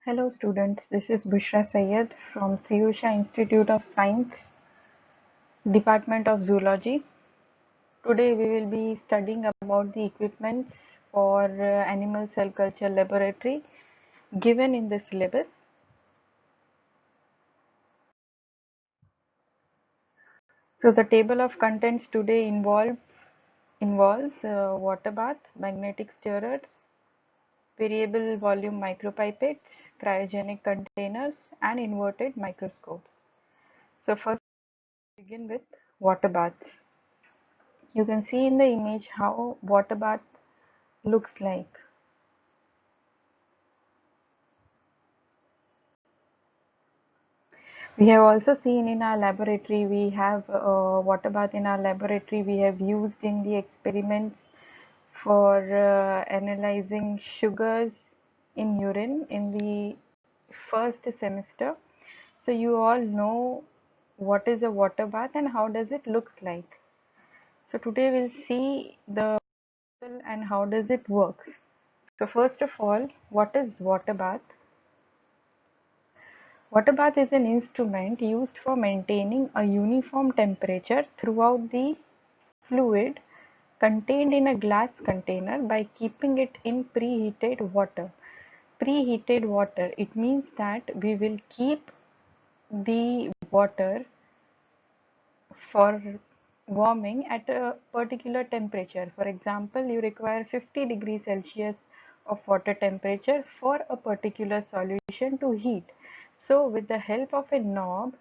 Hello students, this is Bushra Sayed from Siyusha Institute of Science, Department of Zoology. Today we will be studying about the equipments for animal cell culture laboratory given in the syllabus. So the table of contents today involves water bath, magnetic stirrers, variable volume micropipettes, cryogenic containers and inverted microscopes. So first begin with water baths. You can see in the image how water bath looks like. We have also seen in our laboratory, we have water bath in our laboratory we have used in the experiments for analyzing sugars in urine in the first semester. So you all know what is a water bath and how does it looks like. So today we'll see the and how does it works. So first of all, what is water bath? Water bath is an instrument used for maintaining a uniform temperature throughout the fluid contained in a glass container by keeping it in preheated water. Preheated water, it means that we will keep the water for warming at a particular temperature. For example, you require 50 degrees Celsius of water temperature for a particular solution to heat. So with the help of a knob,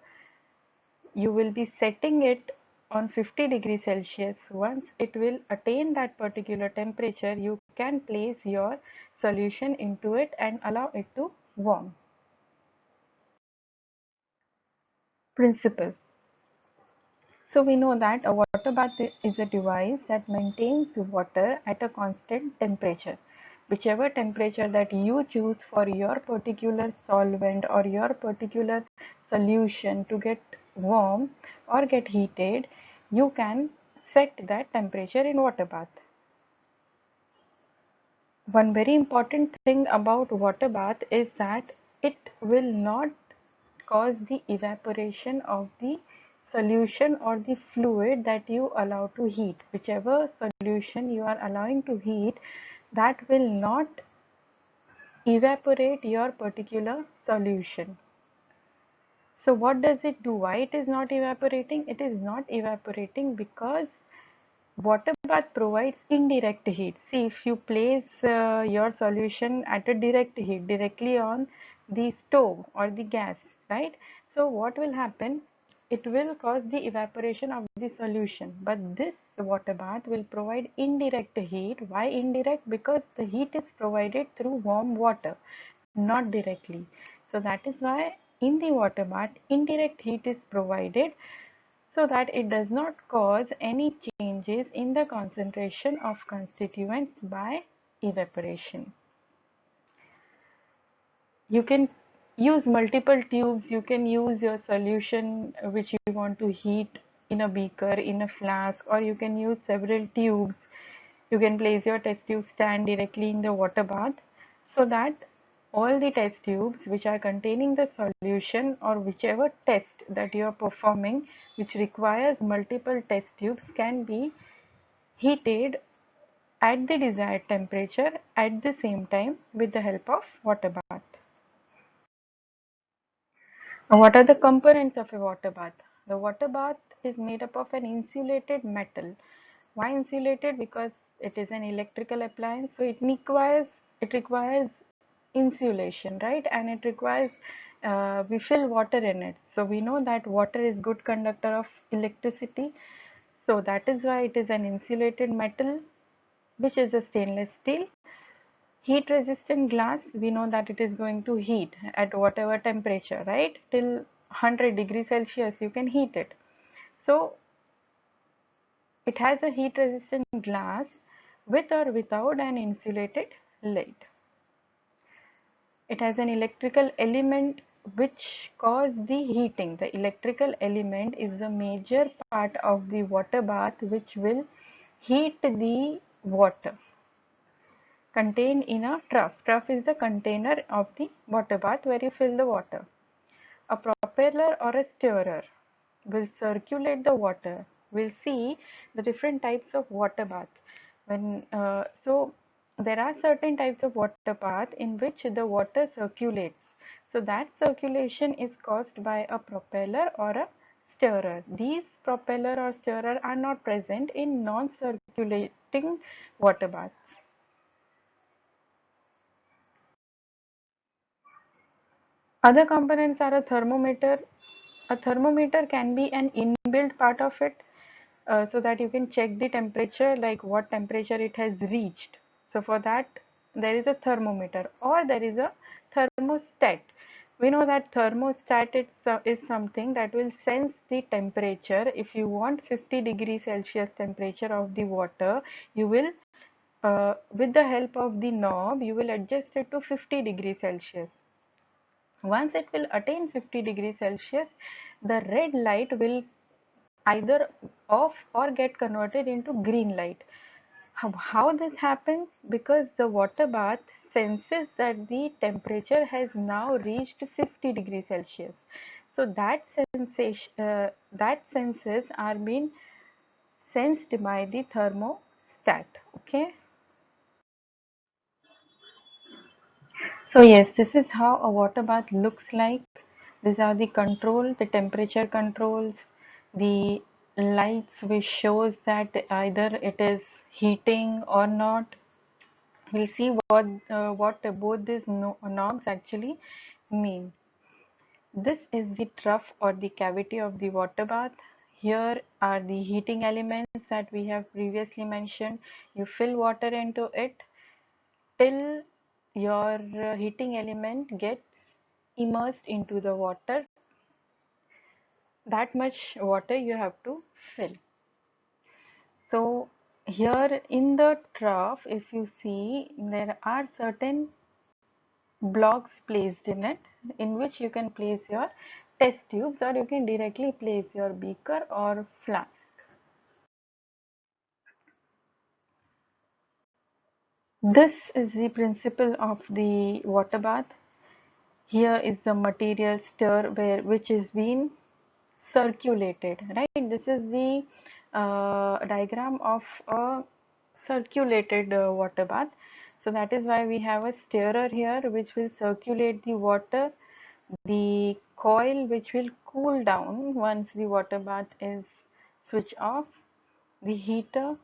you will be setting it on 50 degrees Celsius. Once it will attain that particular temperature, you can place your solution into it and allow it to warm. Principle. So we know that a water bath is a device that maintains water at a constant temperature. Whichever temperature that you choose for your particular solvent or your particular solution to get warm or get heated, you can set that temperature in water bath. One very important thing about water bath is that it will not cause the evaporation of the solution or the fluid that you allow to heat. Whichever solution you are allowing to heat, that will not evaporate your particular solution. So what does it do? Why it is not evaporating? It is not evaporating because water bath provides indirect heat. See, if you place your solution at a direct heat directly on the stove or the gas, right? So what will happen? It will cause the evaporation of the solution. But this water bath will provide indirect heat. Why indirect? Because the heat is provided through warm water, not directly. So that is why in the water bath, indirect heat is provided so that it does not cause any changes in the concentration of constituents by evaporation. You can use multiple tubes, you can use your solution which you want to heat in a beaker, in a flask, or you can use several tubes. You can place your test tube stand directly in the water bath so that all the test tubes which are containing the solution or whichever test that you are performing which requires multiple test tubes can be heated at the desired temperature at the same time with the help of water bath. Now, what are the components of a water bath? The water bath is made up of an insulated metal. Why insulated? Because it is an electrical appliance, so it requires insulation, right? And it requires we fill water in it. So we know that water is good conductor of electricity. So that is why it is an insulated metal, which is a stainless steel. Heat resistant glass, we know that it is going to heat at whatever temperature, right? Till 100 degrees Celsius you can heat it. So it has a heat resistant glass with or without an insulated lid. It has an electrical element which cause the heating. The electrical element is the major part of the water bath which will heat the water. contained in a trough. Trough is the container of the water bath where you fill the water. A propeller or a stirrer will circulate the water. We'll see the different types of water bath. So there are certain types of water bath in which the water circulates. So that circulation is caused by a propeller or a stirrer. These propeller or stirrer are not present in non-circulating water baths. Other components are a thermometer. A thermometer can be an inbuilt part of it, so that you can check the temperature, like what temperature it has reached. So for that there is a thermometer, or there is a thermostat. We know that thermostat is something that will sense the temperature. If you want 50 degrees Celsius temperature of the water, you will with the help of the knob you will adjust it to 50 degrees Celsius. Once it will attain 50 degrees Celsius, the red light will either off or get converted into green light. How this happens? Because the water bath senses that the temperature has now reached 50 degrees Celsius. So that senses are being sensed by the thermostat. Okay. So yes, this is how a water bath looks like. These are the temperature controls, the lights which shows that either it is heating or not. We'll see what both these knobs actually mean. This is the trough or the cavity of the water bath. Here are the heating elements that we have previously mentioned. You fill water into it till your heating element gets immersed into the water. That much water you have to fill. So here in the trough, if you see, there are certain blocks placed in it, in which you can place your test tubes, or you can directly place your beaker or flask. This is the principle of the water bath. Here is the material stir which is being circulated, right? This is the diagram of a circulated water bath. So that is why we have a stirrer here which will circulate the water, the coil which will cool down once the water bath is switched off, the heater,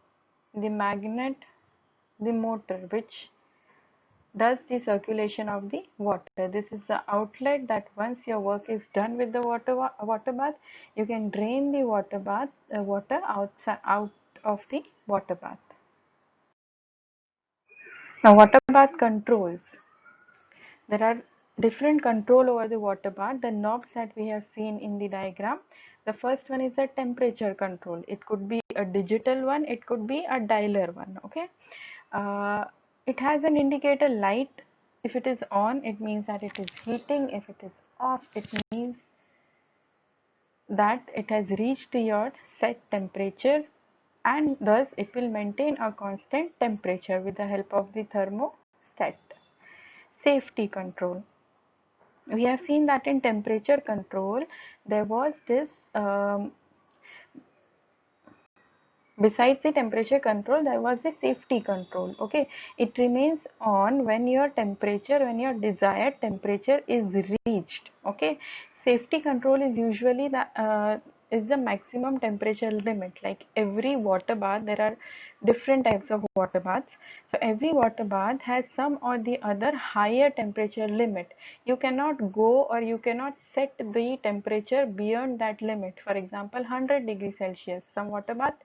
the magnet, the motor which does the circulation of the water. This is the outlet that once your work is done with the water bath, you can drain the water out of the water bath. Now, water bath controls. There are different control over the water bath. The knobs that we have seen in the diagram. The first one is a temperature control. It could be a digital one. It could be a dialer one. Okay. It has an indicator light. If it is on, it means that it is heating. If it is off, it means that it has reached your set temperature, and thus it will maintain a constant temperature with the help of the thermostat. Safety control. We have seen that in temperature control, there was this besides the temperature control, there was a safety control. Okay, it remains on when your desired temperature is reached. Okay, safety control is usually the maximum temperature limit. Like every water bath, there are different types of water baths. So every water bath has some or the other higher temperature limit. You cannot go, or you cannot set the temperature beyond that limit. For example, 100 degrees Celsius. Some water bath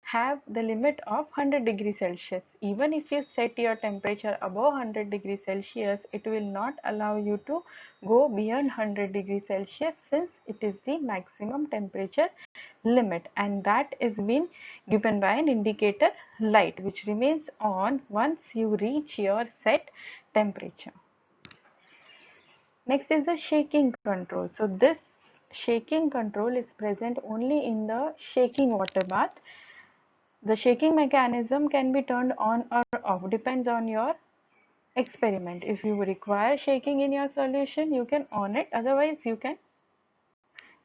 have the limit of 100 degrees Celsius. Even if you set your temperature above 100 degrees Celsius, it will not allow you to go beyond 100 degrees Celsius, since it is the maximum temperature limit, and that is being given by an indicator light which remains on once you reach your set temperature. Next is the shaking control. So this shaking control is present only in the shaking water bath. The shaking mechanism can be turned on or off, depends on your experiment. If you require shaking in your solution, you can on it, otherwise you can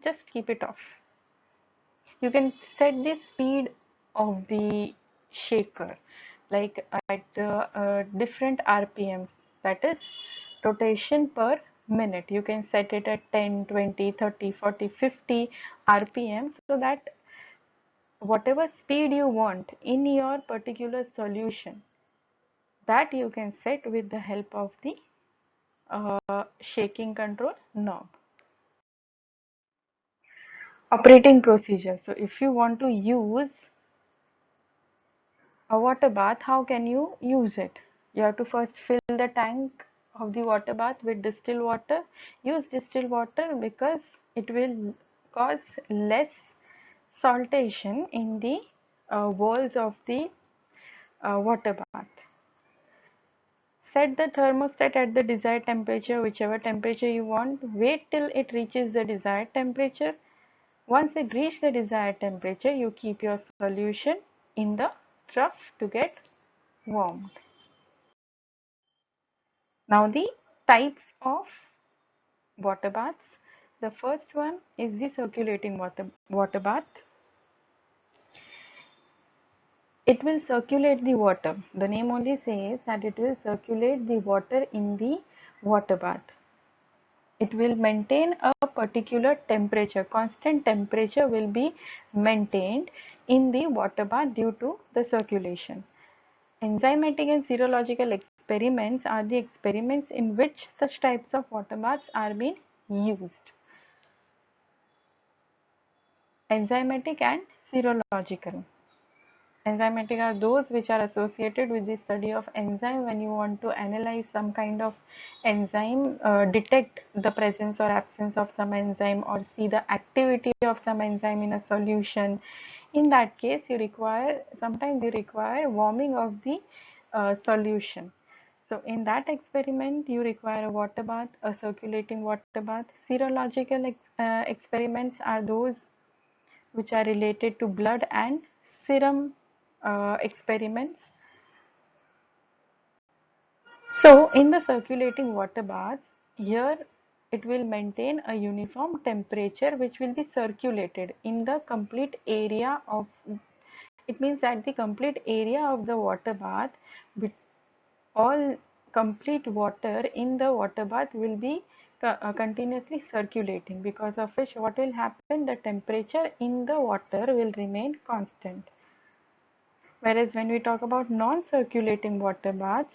just keep it off. You can set the speed of the shaker like at different RPMs, that is rotation per minute. You can set it at 10, 20, 30, 40, 50 RPM, so that whatever speed you want in your particular solution, that you can set with the help of the shaking control knob. Operating procedure. So if you want to use a water bath, how can you use it? You have to first fill the tank of the water bath with distilled water. Use distilled water because it will cause less saltation in the walls of the water bath. Set the thermostat at the desired temperature, whichever temperature you want. Wait till it reaches the desired temperature. Once it reaches the desired temperature, you keep your solution in the trough to get warmed. Now the types of water baths. The first one is the circulating water bath. It will circulate the water. The name only says that it will circulate the water in the water bath. It will maintain a particular temperature. Constant temperature will be maintained in the water bath due to the circulation. Enzymatic and serological experiments are the experiments in which such types of water baths are being used. Enzymatic and serological. Enzymatic are those which are associated with the study of enzyme. When you want to analyze some kind of enzyme, detect the presence or absence of some enzyme, or see the activity of some enzyme in a solution. In that case, sometimes you require warming of the solution. So in that experiment, you require a water bath, a circulating water bath. Serological experiments are those which are related to blood and serum experiments. So in the circulating water baths, here it will maintain a uniform temperature which will be circulated in the complete area of, it means that the complete area of the water bath, all complete water in the water bath will be continuously circulating, because of which what will happen, the temperature in the water will remain constant. Whereas when we talk about non-circulating water baths,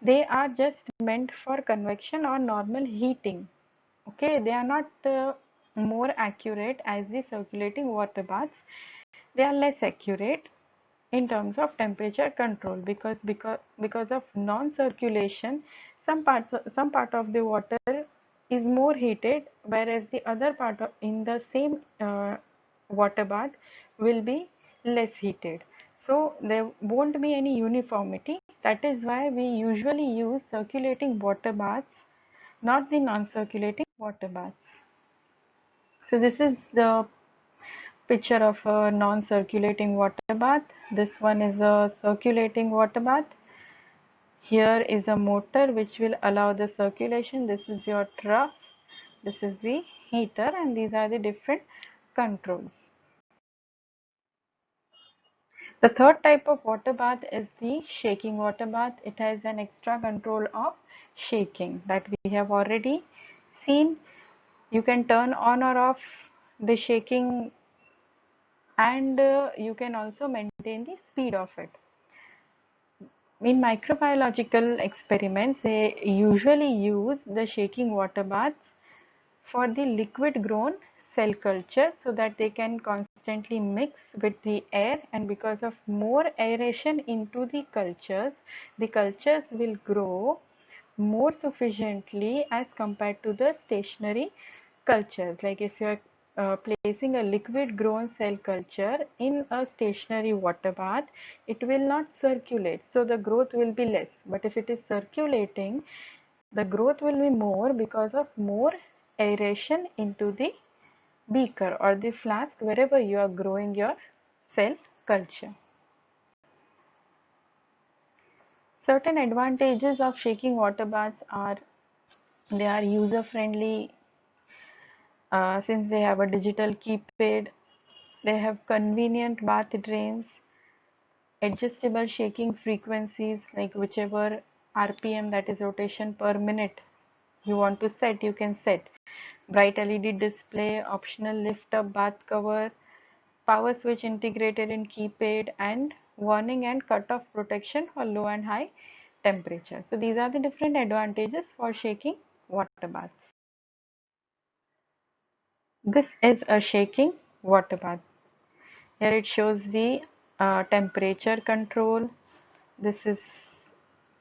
they are just meant for convection or normal heating. Okay, they are not more accurate as the circulating water baths. They are less accurate in terms of temperature control, because of non-circulation, some part of the water is more heated, whereas the other part in the same water bath will be less heated. So there won't be any uniformity. That is why we usually use circulating water baths, not the non-circulating water baths. So this is the picture of a non-circulating water bath. This one is a circulating water bath. Here is a motor which will allow the circulation. This is your trough. This is the heater, and these are the different controls. The third type of water bath is the shaking water bath. It has an extra control of shaking that we have already seen. You can turn on or off the shaking, and you can also maintain the speed of it. In microbiological experiments, they usually use the shaking water baths for the liquid grown cell culture, so that they can constantly mix with the air, and because of more aeration into the cultures will grow more sufficiently as compared to the stationary cultures. Like if you are placing a liquid grown cell culture in a stationary water bath, it will not circulate, so the growth will be less. But if it is circulating, the growth will be more because of more aeration into the beaker or the flask wherever you are growing your cell culture. Certain advantages of shaking water baths are they are user friendly since they have a digital keypad, they have convenient bath drains, adjustable shaking frequencies like whichever RPM, that is rotation per minute, you want to set, you can set. Bright LED display, optional lift up bath cover, power switch integrated in keypad, and warning and cut-off protection for low and high temperature. So these are the different advantages for shaking water baths. This is a shaking water bath. Here it shows the temperature control. This is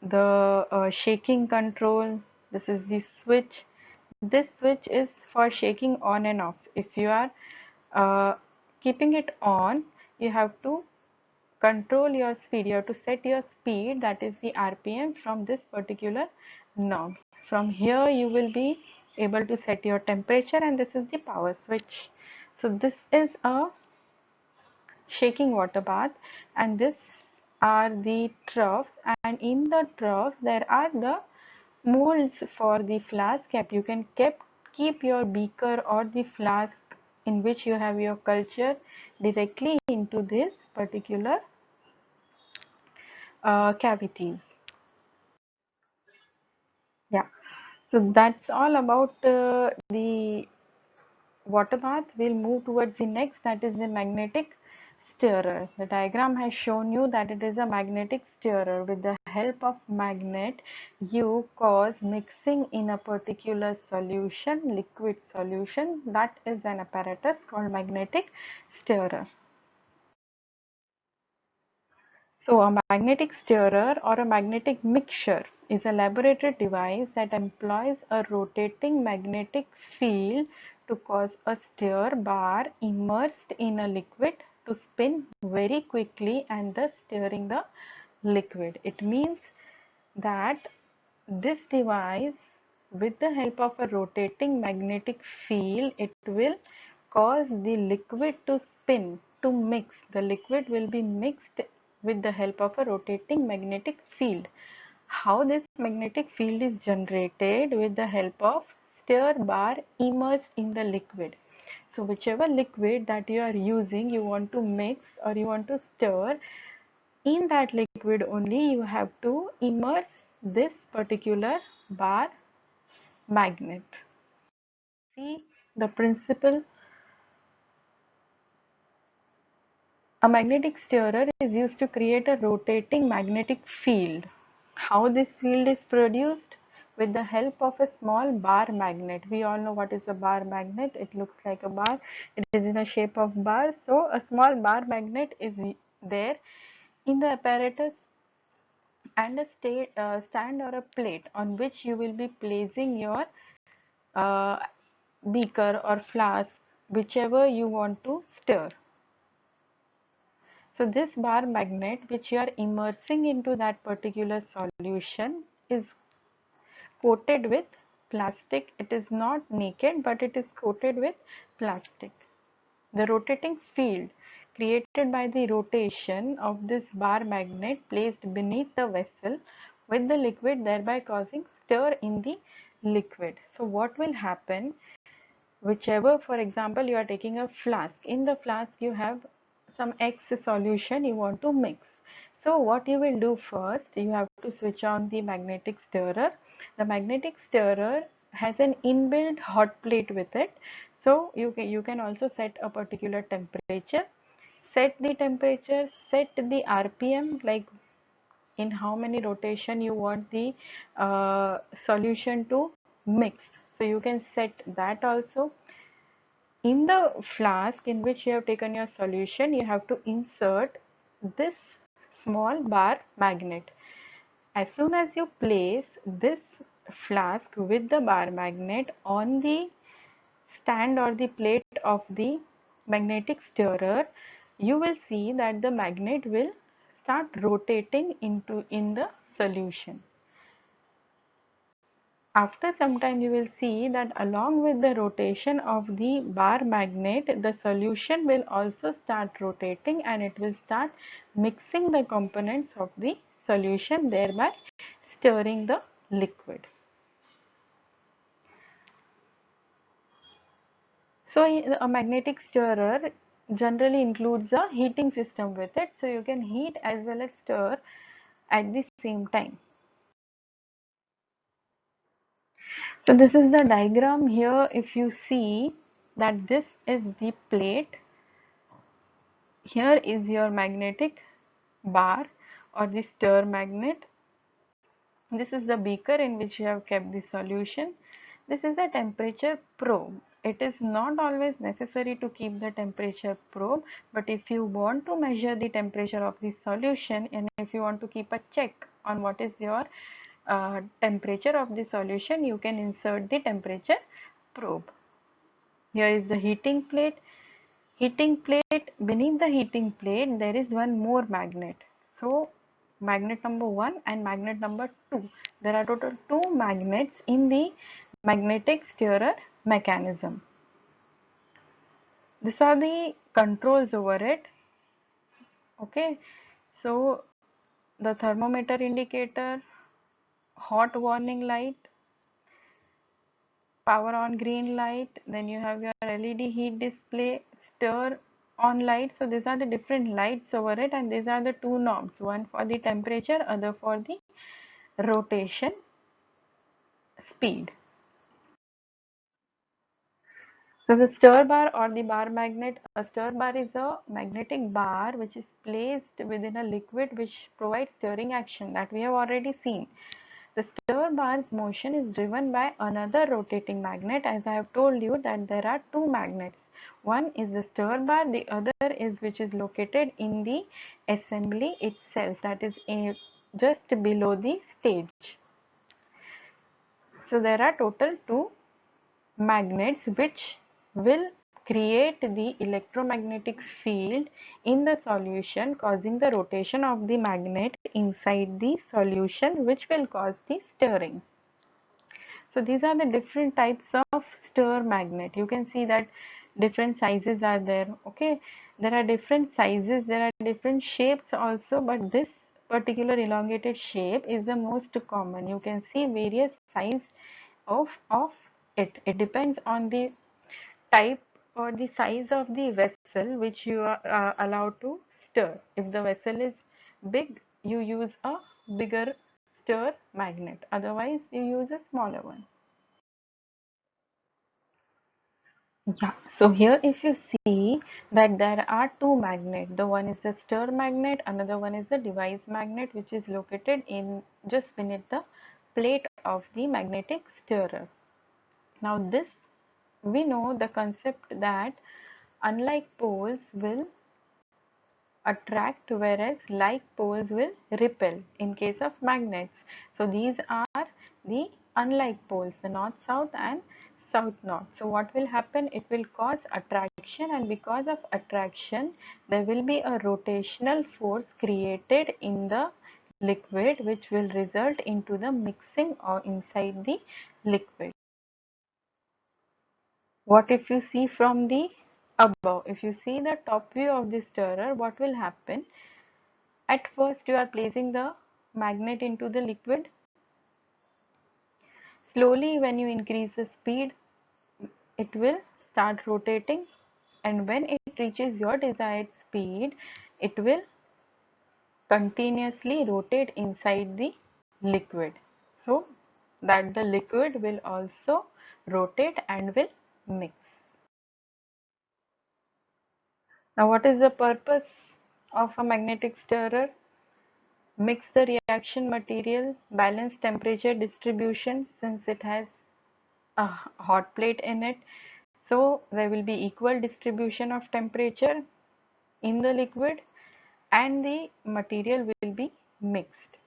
the shaking control. This is the switch. This switch is for shaking on and off. If you are uh, keeping it on, you have to control your speed. You have to set your speed, that is the RPM, from this particular knob. From here you will be able to set your temperature, and this is the power switch. So this is a shaking water bath, and this are the troughs, and in the troughs there are the molds for the flask cap. You can keep your beaker or the flask in which you have your culture directly into this particular cavities. Yeah, so that's all about the water bath. We'll move towards the next, that is the magnetic stirrer. The diagram has shown you that it is a magnetic stirrer. With the help of magnet, you cause mixing in a particular solution, liquid solution. That is an apparatus called magnetic stirrer. So a magnetic stirrer or a magnetic mixture is a laboratory device that employs a rotating magnetic field to cause a stir bar immersed in a liquid to spin very quickly and thus stirring the liquid. It means that this device, with the help of a rotating magnetic field, it will cause the liquid to spin, to mix. The liquid will be mixed with the help of a rotating magnetic field. How this magnetic field is generated? With the help of stir bar immersed in the liquid. So whichever liquid that you are using, you want to mix or you want to stir, in that liquid only you have to immerse this particular bar magnet. See the principle. A magnetic stirrer is used to create a rotating magnetic field. How this field is produced? With the help of a small bar magnet. We all know what is a bar magnet. It looks like a bar. It is in a shape of bar. So a small bar magnet is there in the apparatus, and a stand or a plate on which you will be placing your uh, beaker or flask, whichever you want to stir. So this bar magnet which you are immersing into that particular solution is coated with plastic. It is not naked, but it is coated with plastic. The rotating field created by the rotation of this bar magnet placed beneath the vessel with the liquid, thereby causing stir in the liquid. So what will happen? Whichever, for example, you are taking a flask. In the flask you have some X solution you want to mix. So what you will do first, you have to switch on the magnetic stirrer. The magnetic stirrer has an inbuilt hot plate with it. So you can also set a particular temperature. Set the temperature, set the RPM, like in how many rotation you want the solution to mix. So you can set that also. In the flask in which you have taken your solution, you have to insert this small bar magnet. As soon as you place this flask with the bar magnet on the stand or the plate of the magnetic stirrer, you will see that the magnet will start rotating in the solution. After some time you will see that along with the rotation of the bar magnet, the solution will also start rotating and it will start mixing the components of the solution, thereby stirring the liquid. So a magnetic stirrer generally includes a heating system with it, so you can heat as well as stir at the same time. So this is the diagram here. If you see that this is the plate, here is your magnetic bar or the stir magnet. This is the beaker in which you have kept the solution. This is the temperature probe. It is not always necessary to keep the temperature probe, but if you want to measure the temperature of the solution and if you want to keep a check on what is your temperature of the solution, you can insert the temperature probe. Here is the heating plate. Heating plate, beneath the heating plate there is one more magnet. So magnet number 1 and magnet number 2. There are total 2 magnets in the magnetic stirrer mechanism. These are the controls over it. Okay, so the thermometer indicator, hot warning light, power on green light, then you have your LED heat display, stir on light. So these are the different lights over it, and these are the 2 knobs, one for the temperature, other for the rotation speed. So the stir bar or the bar magnet, a stir bar is a magnetic bar which is placed within a liquid which provides stirring action, that we have already seen. The stir bar's motion is driven by another rotating magnet. As I have told you that there are 2 magnets. One is the stir bar, the other is which is located in the assembly itself, that is just below the stage. So there are total 2 magnets which will create the electromagnetic field in the solution, causing the rotation of the magnet inside the solution, which will cause the stirring. So these are the different types of stir magnet. You can see that different sizes are there. Okay, there are different sizes, there are different shapes also, but this particular elongated shape is the most common. You can see various size of it. It depends on the type or the size of the vessel which you are allowed to stir. If the vessel is big, you use a bigger stir magnet, otherwise you use a smaller one. Yeah, so here if you see that there are 2 magnets, the one is a stir magnet, another one is a device magnet which is located in just beneath the plate of the magnetic stirrer. Now this, we know the concept that unlike poles will attract whereas like poles will repel in case of magnets. So these are the unlike poles, the north south and south north. So what will happen, it will cause attraction, and because of attraction there will be a rotational force created in the liquid which will result into the mixing or inside the liquid. What if you see from the above? If you see the top view of the stirrer, what will happen? At first you are placing the magnet into the liquid. Slowly when you increase the speed, it will start rotating, and when it reaches your desired speed, it will continuously rotate inside the liquid, so that the liquid will also rotate and will mix. Now what is the purpose of a magnetic stirrer? Mix the reaction material, balance temperature distribution, since it has a hot plate in it, so there will be equal distribution of temperature in the liquid and the material will be mixed.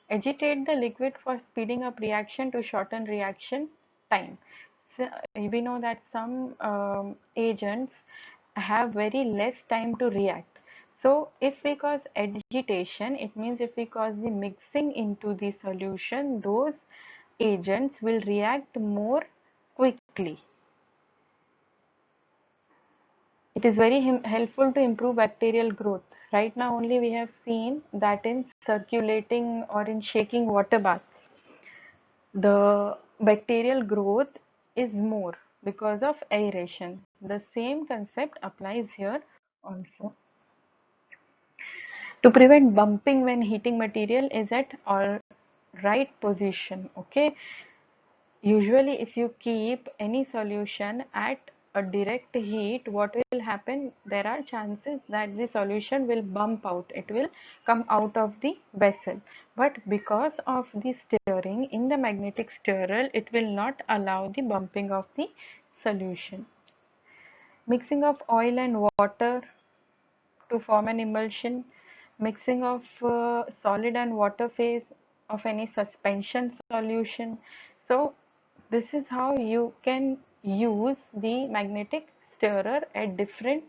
Agitate the liquid for speeding up reaction to shorten reaction time. So we know that some agents have very less time to react. So if we cause agitation, it means if we cause the mixing into the solution, those agents will react more quickly. It is very helpful to improve bacterial growth. Right now only we have seen that in circulating or in shaking water baths, the bacterial growth is more because of aeration. The same concept applies here also. To prevent bumping when heating material is at all right position, okay? Usually if you keep any solution at a direct heat, what will happen? There are chances that the solution will bump out. It will come out of the vessel. But because of the stirring in the magnetic stirrer, it will not allow the bumping of the solution. Mixing of oil and water to form an emulsion, mixing of solid and water phase of any suspension solution. So this is how you can use the magnetic stirrer at different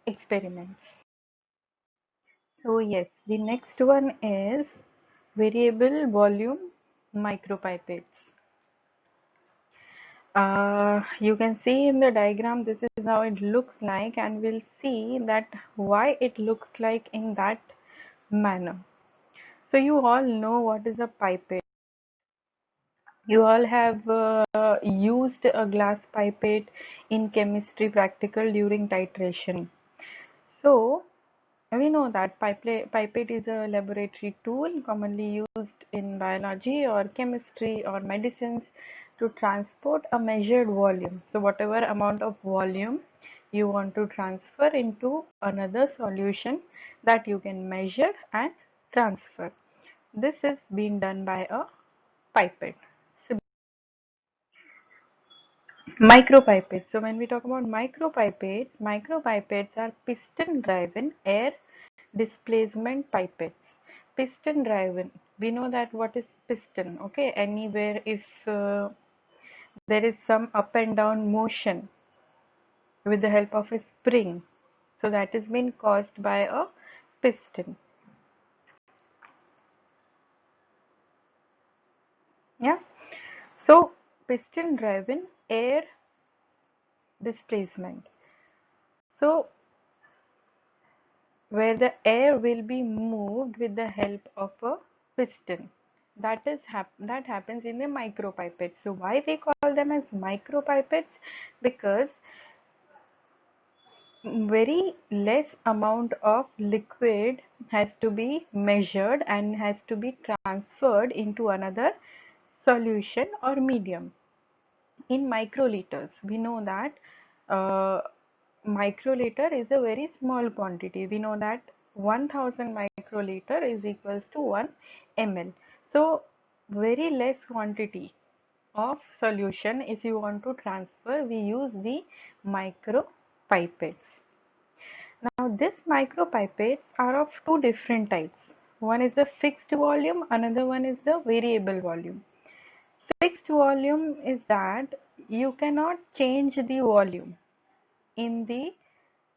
experiments. So yes, the next one is variable volume micropipettes. You can see in the diagram, this is how it looks like, and we'll see that why it looks like in that manner. So you all know what is a pipette. You all have used a glass pipette in chemistry practical during titration. So we know that pipette is a laboratory tool commonly used in biology or chemistry or medicines to transport a measured volume. So whatever amount of volume you want to transfer into another solution, that you can measure and transfer. This is being done by a pipette. Micropipettes. So when we talk about micropipettes are piston driven air displacement pipettes. Piston driven. We know that what is piston. Okay, anywhere if there is some up and down motion with the help of a spring, so that is being caused by a piston. Yeah. So piston driven air displacement. So where the air will be moved with the help of a piston. That happens in the micropipettes. So why we call them as micropipettes? Because very less amount of liquid has to be measured and has to be transferred into another solution or medium. In microliters, we know that uh, microliter is a very small quantity. We know that 1000 microliter is equals to 1 ml. So very less quantity of solution if you want to transfer, we use the micropipettes. Now these micropipettes are of two different types. One is the fixed volume, another one is the variable volume. Fixed volume is that you cannot change the volume in the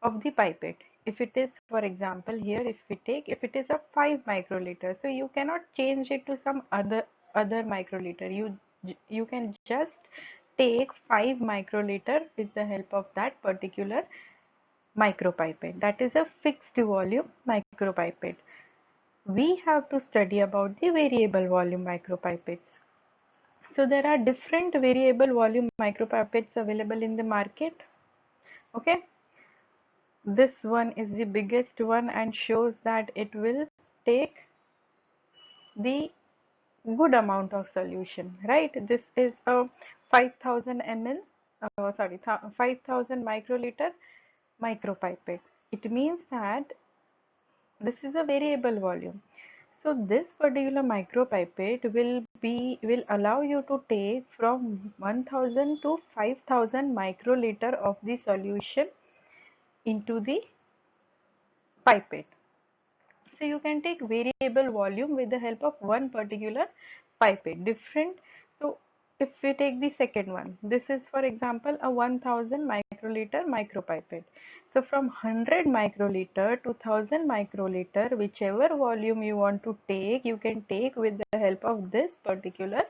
of the pipette. If it is, for example, here if it is a 5 microliter, so you cannot change it to some other microliter. You can just take 5 microliter with the help of that particular micropipette. That is a fixed volume micropipette. We have to study about the variable volume micropipettes. So there are different variable volume micropipettes available in the market. Okay, this one is the biggest one and shows that it will take the good amount of solution, right? This is a 5000 ml, 5000 microliter micropipette. It means that this is a variable volume. So this particular micropipette will allow you to take from 1000 to 5000 microliter of the solution into the pipette. So you can take variable volume with the help of one particular pipette. Different. So if we take the second one, this is for example a 1000 microliter micropipette. So from 100 microliter to 1000 microliter, whichever volume you want to take, you can take with the help of this particular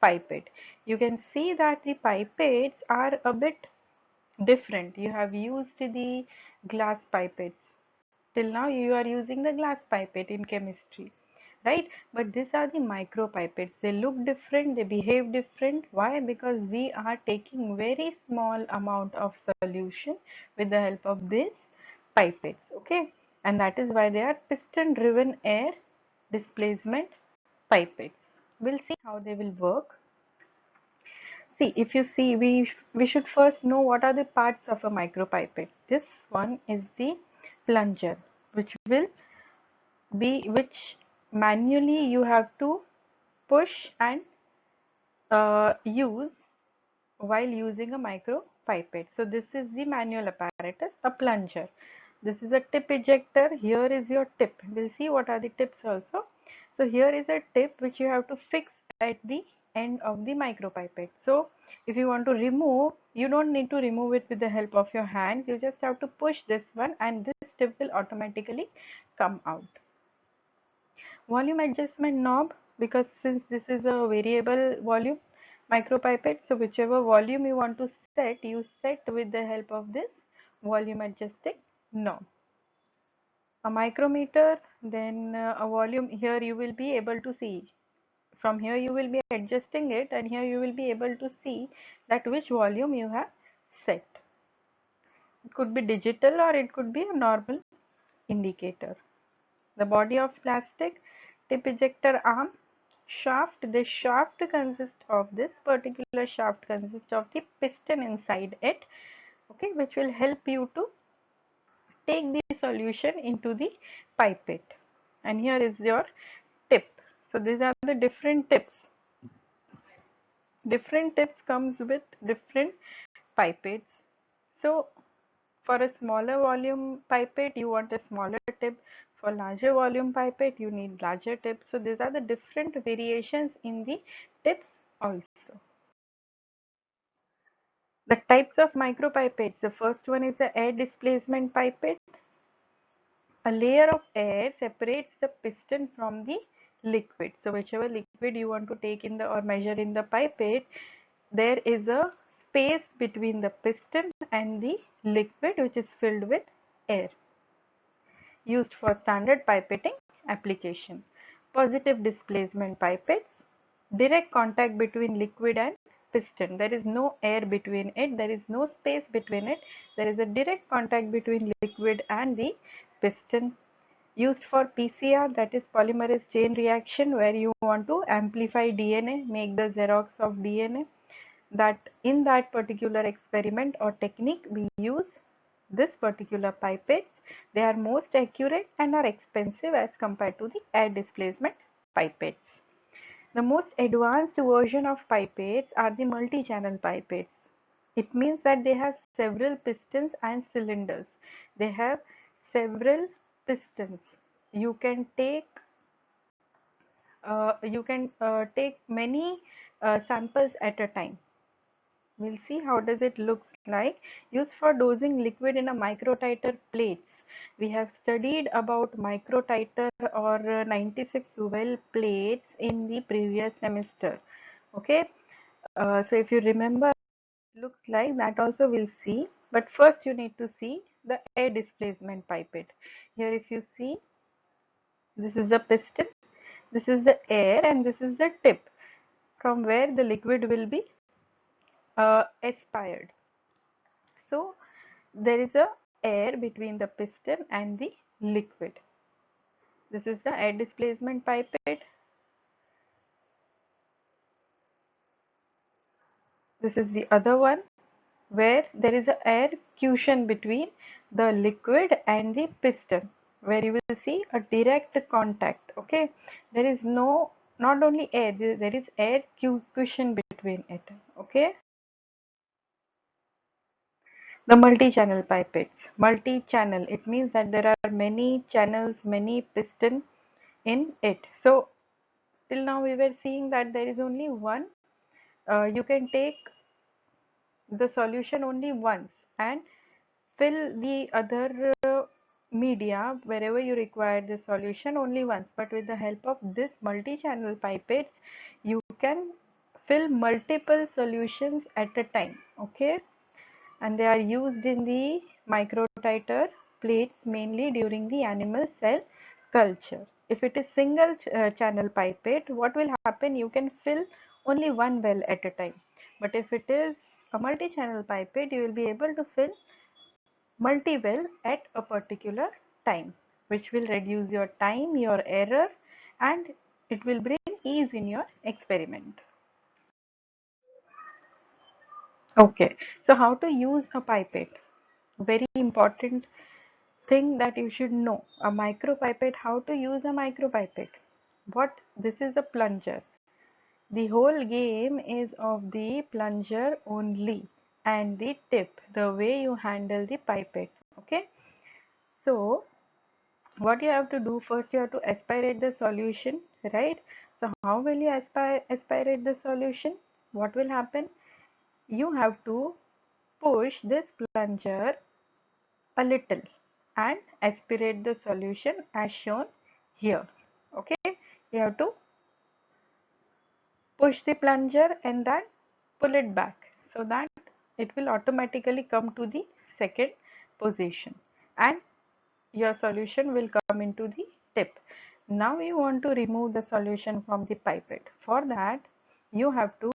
pipette. You can see that the pipettes are a bit different. You have used the glass pipettes. Till now you are using the glass pipette in chemistry, right? But these are the micropipettes. They look different, they behave different. Why? Because we are taking very small amount of solution with the help of these pipettes, okay? And that is why they are piston driven air displacement pipettes. We'll see how they will work. See, if you see, we should first know what are the parts of a micropipette. This one is the plunger, which will which manually you have to push and use while using a micropipette. So this is the manual apparatus, a plunger. This is a tip ejector. Here is your tip. We'll see what are the tips also. So here is a tip which you have to fix at the end of the micropipette. So if you want to remove, you don't need to remove it with the help of your hands. You just have to push this one and this tip will automatically come out. Volume adjustment knob, because since this is a variable volume micropipette, so whichever volume you want to set, you set with the help of this volume adjusting knob. A micrometer, then a volume. Here you will be able to see, from here you will be adjusting it, and here you will be able to see that which volume you have set. It could be digital or it could be a normal indicator. The body of plastic, tip ejector arm, shaft. The shaft consists of this particular shaft consists of the piston inside it, okay, which will help you to take the solution into the pipette. And here is your tip. So these are the different tips. Different tips comes with different pipettes. So for a smaller volume pipette, you want a smaller tip. For larger volume pipette, you need larger tips. So these are the different variations in the tips also. The types of micropipettes. The first one is the air displacement pipette. A layer of air separates the piston from the liquid. So whichever liquid you want to take in the or measure in the pipette, there is a space between the piston and the liquid which is filled with air. Used for standard pipetting application. Positive displacement pipettes. Direct contact between liquid and piston. There is no air between it. There is no space between it. There is a direct contact between liquid and the piston. Used for PCR, that is polymerase chain reaction, where you want to amplify DNA, make the Xerox of DNA. That in that particular experiment or technique we use this particular pipettes. They are most accurate and are expensive as compared to the air displacement pipettes. The most advanced version of pipettes are the multi-channel pipettes. It means that they have several pistons and cylinders. They have several pistons. You can take many samples at a time. We'll see how does it looks like. Used for dosing liquid in a microtiter plates. We have studied about microtiter or 96 well plates in the previous semester. Okay, so if you remember, it looks like that also we'll see. But first you need to see the air displacement pipette. Here if you see, this is the piston, this is the air, and this is the tip from where the liquid will be aspired. So there is a air between the piston and the liquid. This is the air displacement pipette. This is the other one where there is a air cushion between the liquid and the piston, where you will see a direct contact. Okay, there is not only air, there is air cushion between it. Okay. The multi-channel pipettes. Multi-channel, it means that there are many channels, many piston in it. So till now we were seeing that there is only one. You can take the solution only once and fill the other media wherever you require the solution only once. But with the help of this multi-channel pipettes, you can fill multiple solutions at a time. Okay. And they are used in the microtiter plates mainly during the animal cell culture. If it is single channel pipette, what will happen? You can fill only one well at a time. But if it is a multi-channel pipette, you will be able to fill multi-well at a particular time, which will reduce your time, your error, and it will bring ease in your experiment. Okay, so how to use a pipette? Very important thing that you should know. A micropipette, how to use a micropipette. What? This is a plunger. The whole game is of the plunger only and the tip, the way you handle the pipette. Okay, so what you have to do first, you have to aspirate the solution, right? So how will you aspirate the solution? What will happen? You have to push this plunger a little and aspirate the solution as shown here. Okay, you have to push the plunger and then pull it back so that it will automatically come to the second position and your solution will come into the tip. Now you want to remove the solution from the pipette. For that, you have to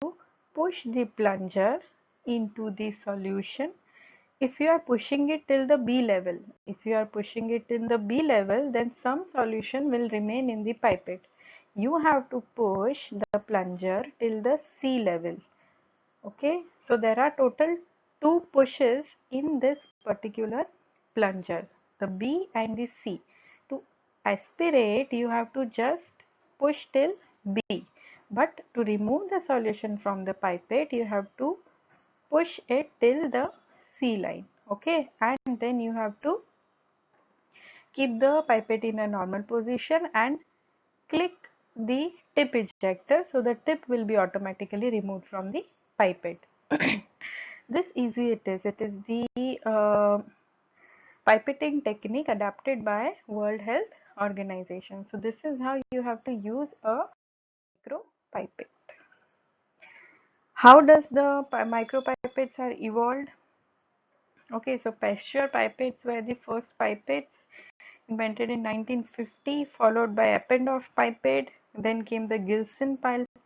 push the plunger into the solution. If you are pushing it till the B level, if you are pushing it in the B level, then some solution will remain in the pipette. You have to push the plunger till the C level. Okay, so there are total two pushes in this particular plunger, the B and the C. To aspirate, you have to just push till B, but to remove the solution from the pipette, you have to push it till the C line. Okay, and then you have to keep the pipette in a normal position and click the tip ejector, so the tip will be automatically removed from the pipette. This easy it is. It is the pipetting technique adapted by World Health Organization. So this is how you have to use a micro pipette. How does the micro pipettes are evolved? Okay, so Pasteur pipettes were the first pipettes invented in 1950, followed by Eppendorf pipette. Then came the Gilson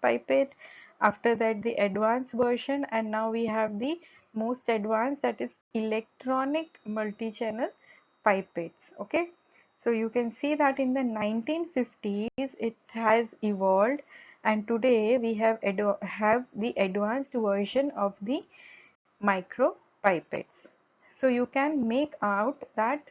pipette. After that, the advanced version, and now we have the most advanced, that is electronic multi-channel pipettes. Okay, so you can see that in the 1950s it has evolved, and today we have the advanced version of the micro pipettes. So you can make out that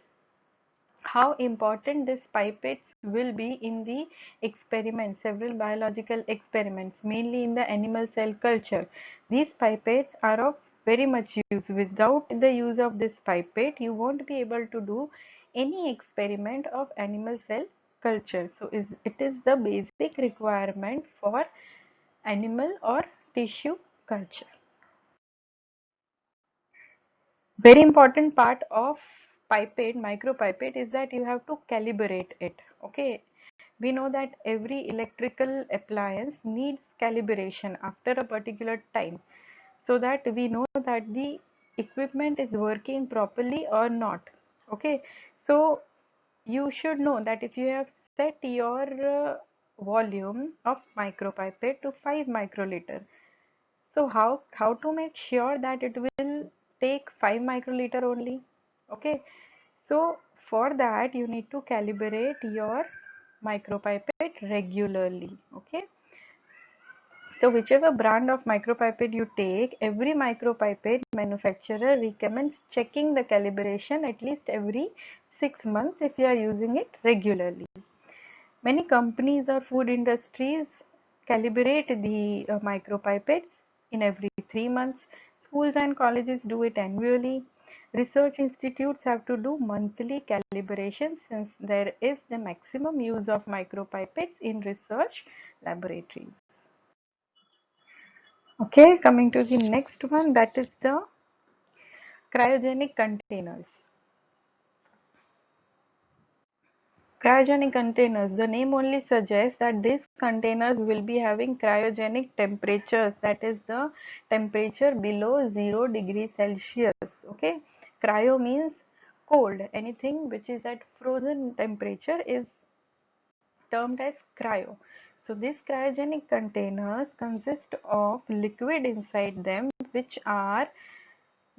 how important these pipettes will be in the experiments, several biological experiments, mainly in the animal cell culture. These pipettes are of very much use. Without the use of this pipette, you won't be able to do any experiment of animal cell culture. So it is the basic requirement for animal or tissue culture. Very important part of pipette, micropipette, is that you have to calibrate it. Okay, we know that every electrical appliance needs calibration after a particular time, so that we know that the equipment is working properly or not. Okay, so you should know that if you have set your volume of micropipette to 5 microliter, so how to make sure that it will take 5 microliter only? Okay, so for that you need to calibrate your micropipette regularly. Okay, so whichever brand of micropipette you take, every micropipette manufacturer recommends checking the calibration at least every 6 months if you are using it regularly. Many companies or food industries calibrate the micropipettes in every 3 months. Schools and colleges do it annually. Research institutes have to do monthly calibration since there is the maximum use of micropipettes in research laboratories. Okay, coming to the next one, that is the cryogenic containers. Cryogenic containers. The name only suggests that these containers will be having cryogenic temperatures, that is the temperature below 0 degrees Celsius. Okay, cryo means cold. Anything which is at frozen temperature is termed as cryo. So these cryogenic containers consist of liquid inside them which are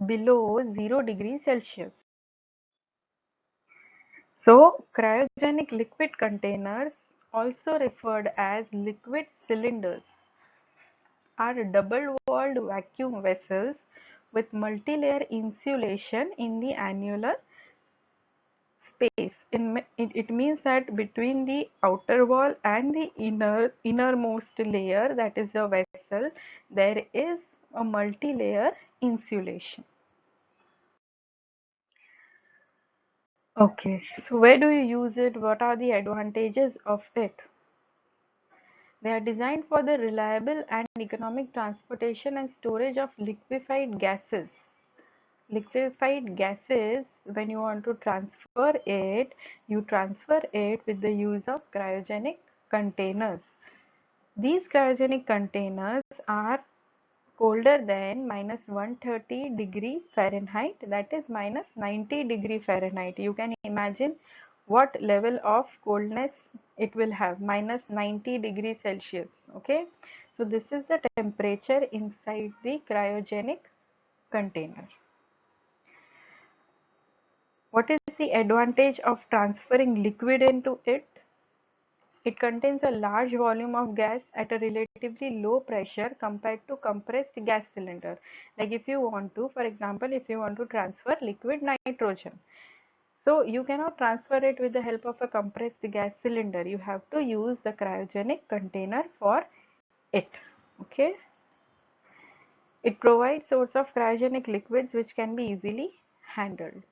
below 0 degrees Celsius. So cryogenic liquid containers, also referred as liquid cylinders, are double-walled vacuum vessels with multi-layer insulation in the annular space. It means that between the outer wall and the innermost layer, that is a vessel, there is a multi-layer insulation. Okay, so where do you use it? What are the advantages of it? They are designed for the reliable and economic transportation and storage of liquefied gases. Liquefied gases, when you want to you transfer it with the use of cryogenic containers. These cryogenic containers are colder than minus 130 degree Fahrenheit, that is minus 90 degree Fahrenheit. You can imagine what level of coldness it will have, minus 90 degree Celsius. Okay, so this is the temperature inside the cryogenic container. What is the advantage of transferring liquid into it? It contains a large volume of gas at a relatively low pressure compared to compressed gas cylinder. Like if you want to, for example, if you want to transfer liquid nitrogen, so you cannot transfer it with the help of a compressed gas cylinder. You have to use the cryogenic container for it. Okay. It provides source of cryogenic liquids which can be easily handled.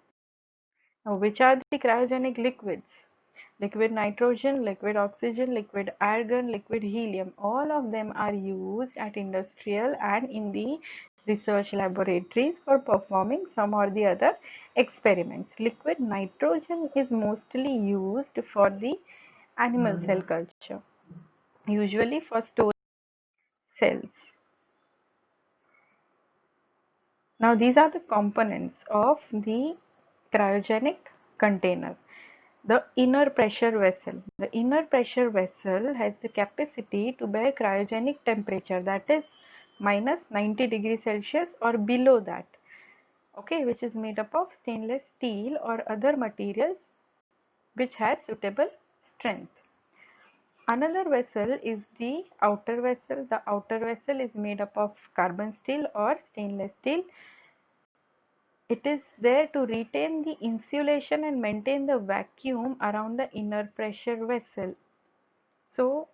Now, which are the cryogenic liquids? Liquid nitrogen, liquid oxygen, liquid argon, liquid helium. All of them are used at industrial and in the research laboratories for performing some or the other experiments. Liquid nitrogen is mostly used for the animal cell culture, usually for storing cells. Now these are the components of the cryogenic container. The inner pressure vessel. The inner pressure vessel has the capacity to bear cryogenic temperature, that is minus 90 degrees Celsius or below that, okay, which is made up of stainless steel or other materials which has suitable strength. Another vessel is the outer vessel. The outer vessel is made up of carbon steel or stainless steel. It is there to retain the insulation and maintain the vacuum around the inner pressure vessel. So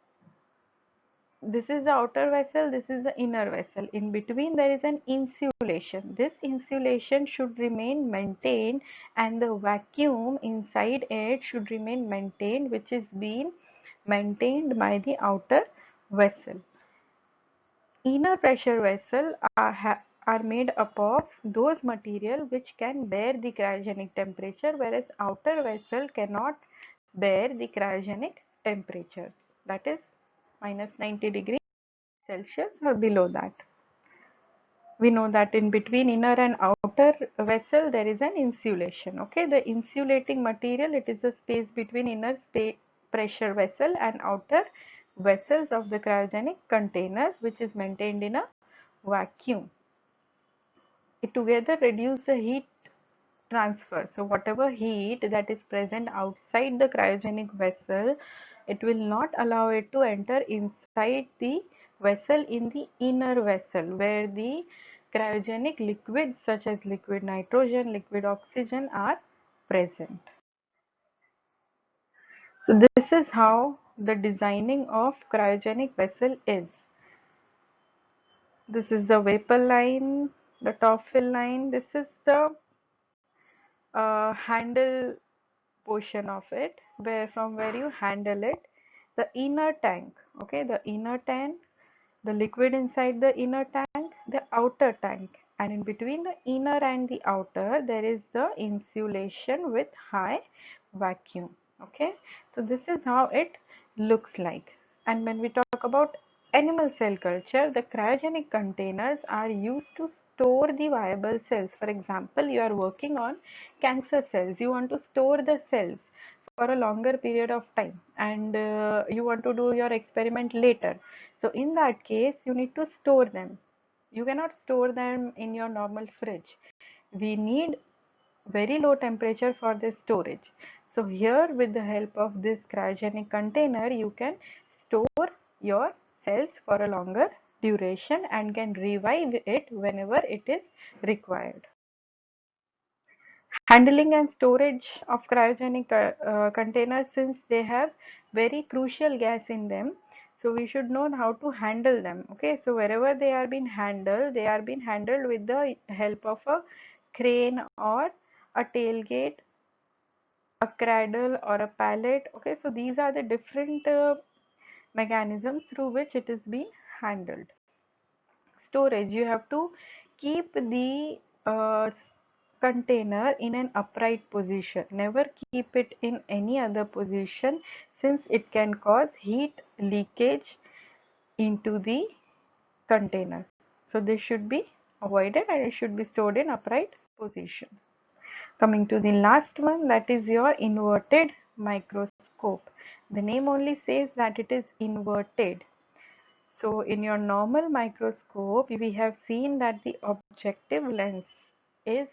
this is the outer vessel, this is the inner vessel. In between there is an insulation. This insulation should remain maintained and the vacuum inside it should remain maintained, which is being maintained by the outer vessel. Inner pressure vessels are made up of those material which can bear the cryogenic temperature, whereas outer vessel cannot bear the cryogenic temperatures, that is minus 90 degrees Celsius or below that. We know that in between inner and outer vessel there is an insulation. Okay, the insulating material, it is the space between inner pressure vessel and outer vessels of the cryogenic containers, which is maintained in a vacuum. It together reduce the heat transfer. So whatever heat that is present outside the cryogenic vessel, it will not allow it to enter inside the vessel in the inner vessel where the cryogenic liquids such as liquid nitrogen, liquid oxygen are present. So this is how the designing of cryogenic vessel is. This is the vapor line, the top fill line. This is the handle portion of it, where from where you handle it. The inner tank, okay, the inner tank, the liquid inside the inner tank, the outer tank, and in between the inner and the outer there is the insulation with high vacuum. Okay, so this is how it looks like. And when we talk about animal cell culture, the cryogenic containers are used to store the viable cells. For example, you are working on cancer cells. You want to store the cells for a longer period of time, and you want to do your experiment later. So in that case, you need to store them. You cannot store them in your normal fridge. We need very low temperature for this storage. So here, with the help of this cryogenic container, you can store your cells for a longer duration and can revive it whenever it is required. Handling and storage of cryogenic containers, since they have very crucial gas in them, so we should know how to handle them. Okay, so wherever they are being handled with the help of a crane or a tailgate, a cradle or a pallet. Okay, so these are the different mechanisms through which it is being handled. Storage, you have to keep the container in an upright position. Never keep it in any other position, since it can cause heat leakage into the container. So this should be avoided and it should be stored in upright position. Coming to the last one, that is your inverted microscope. The name only says that it is inverted. So in your normal microscope, we have seen that the objective lens is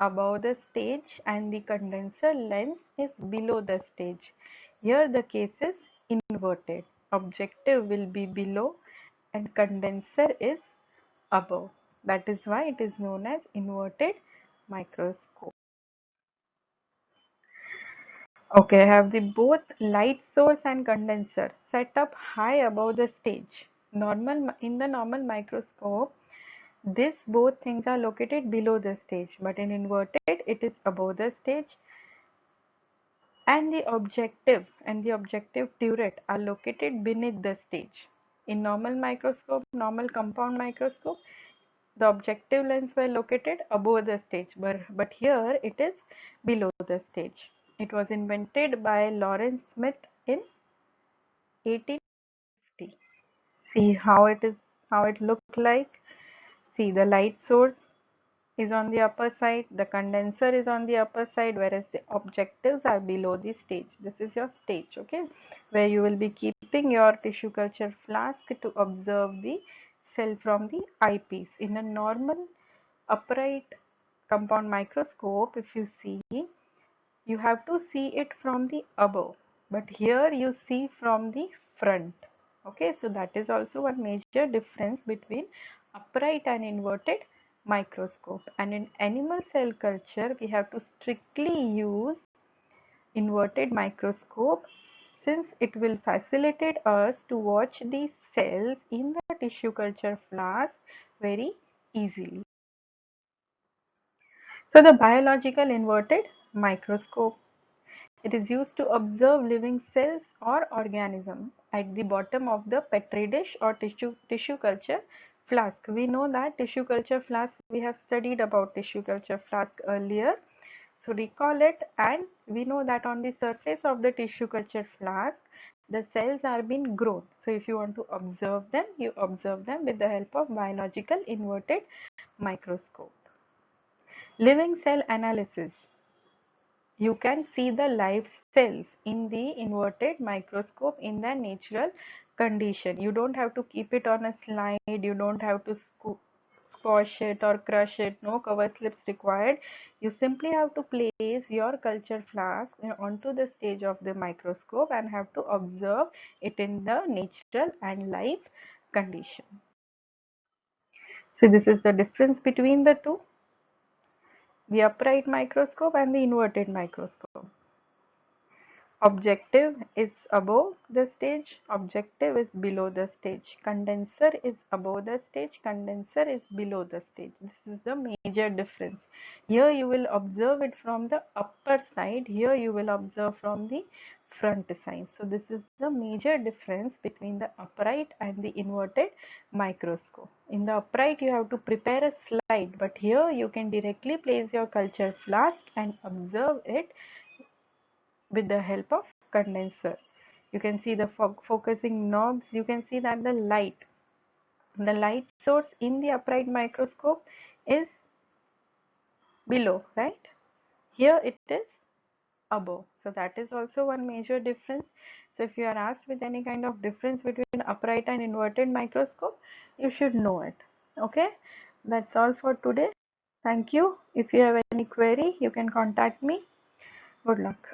above the stage and the condenser lens is below the stage. Here the case is inverted. Objective will be below and condenser is above. That is why it is known as inverted microscope. Okay, I have the both light source and condenser set up high above the stage. In the normal microscope, this both things are located below the stage, but in inverted it is above the stage, and the objective turret are located beneath the stage. In normal compound microscope, the objective lens were located above the stage, but here it is below the stage. It was invented by Lawrence Smith in 1850. See how it looked like. See, the light source is on the upper side, the condenser is on the upper side, whereas the objectives are below the stage. This is your stage, okay, where you will be keeping your tissue culture flask to observe the cell from the eyepiece. In a normal upright compound microscope, if you see, you have to see it from the above, but here you see from the front. Okay, so that is also one major difference between upright and inverted microscope. And in animal cell culture, we have to strictly use inverted microscope, since it will facilitate us to watch the cells in the tissue culture flask very easily. So the biological inverted microscope, it is used to observe living cells or organisms at the bottom of the petri dish or tissue culture flask. We know that tissue culture flask, we have studied about tissue culture flask earlier. So recall it, and we know that on the surface of the tissue culture flask, the cells are being grown. So if you want to observe them, you observe them with the help of biological inverted microscope. Living cell analysis. You can see the live cells in the inverted microscope in the natural condition. You don't have to keep it on a slide, you don't have to squash it or crush it, no cover slips required. You simply have to place your culture flask onto the stage of the microscope and have to observe it in the natural and live condition. So this is the difference between the two, the upright microscope and the inverted microscope. Objective is above the stage, objective is below the stage. Condenser is above the stage, condenser is below the stage. This is the major difference. Here you will observe it from the upper side, here you will observe from the front side. So this is the major difference between the upright and the inverted microscope. In the upright you have to prepare a slide, but here you can directly place your culture flask and observe it with the help of condenser. You can see the focusing knobs. You can see that the light source in the upright microscope is below, right? Here it is above. So that is also one major difference. So if you are asked with any kind of difference between upright and inverted microscope, you should know it. Okay, that's all for today. Thank you. If you have any query, you can contact me. Good luck.